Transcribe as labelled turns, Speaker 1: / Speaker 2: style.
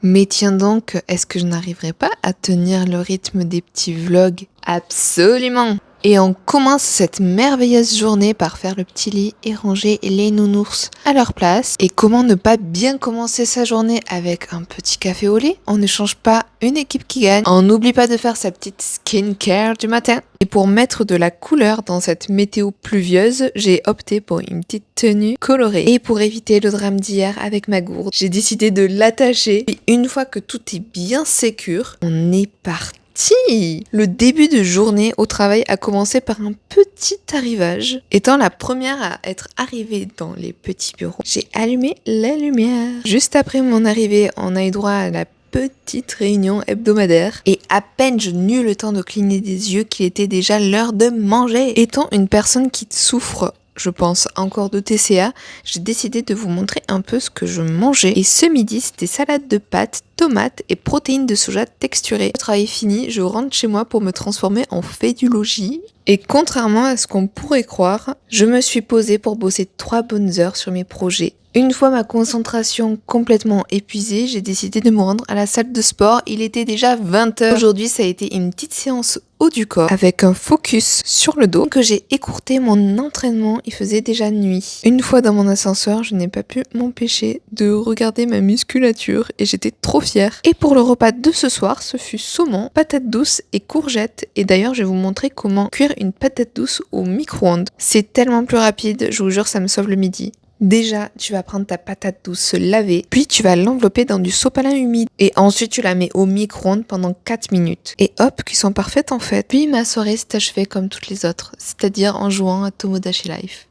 Speaker 1: Mais tiens donc, est-ce que je n'arriverai pas à tenir le rythme des petits vlogs? Absolument! Et on commence cette merveilleuse journée par faire le petit lit et ranger les nounours à leur place. Et comment ne pas bien commencer sa journée avec un petit café au lait? On ne change pas une équipe qui gagne. On n'oublie pas de faire sa petite skincare du matin. Et pour mettre de la couleur dans cette météo pluvieuse, j'ai opté pour une petite tenue colorée. Et pour éviter le drame d'hier avec ma gourde, j'ai décidé de l'attacher. Et une fois que tout est bien sécure, on est parti. Le début de journée au travail a commencé par un petit arrivage. Étant la première à être arrivée dans les petits bureaux, j'ai allumé la lumière. Juste après mon arrivée, on a eu droit à la petite réunion hebdomadaire et à peine je n'eus le temps de cligner des yeux qu'il était déjà l'heure de manger. Étant une personne qui souffre, je pense encore de TCA, j'ai décidé de vous montrer un peu ce que je mangeais. Et ce midi, c'était salade de pâtes, tomates et protéines de soja texturées. Le travail fini, je rentre chez moi pour me transformer en fée du logis. Et contrairement à ce qu'on pourrait croire, je me suis posée pour bosser 3 bonnes heures sur mes projets. Une fois ma concentration complètement épuisée, j'ai décidé de me rendre à la salle de sport. Il était déjà 20h. Aujourd'hui, ça a été une petite séance haut du corps avec un focus sur le dos que j'ai écourté mon entraînement. Il faisait déjà nuit. Une fois dans mon ascenseur, je n'ai pas pu m'empêcher de regarder ma musculature et j'étais trop fière. Et pour le repas de ce soir, ce fut saumon, patates douces et courgettes. Et d'ailleurs, je vais vous montrer comment cuire une patate douce au micro-ondes. C'est tellement plus rapide, je vous jure, ça me sauve le midi. Déjà, tu vas prendre ta patate douce lavée, puis tu vas l'envelopper dans du sopalin humide. Et ensuite, tu la mets au micro-ondes pendant 4 minutes. Et hop, cuisson parfaite en fait. Puis ma soirée s'est achevée comme toutes les autres, c'est-à-dire en jouant à Tomodachi Life.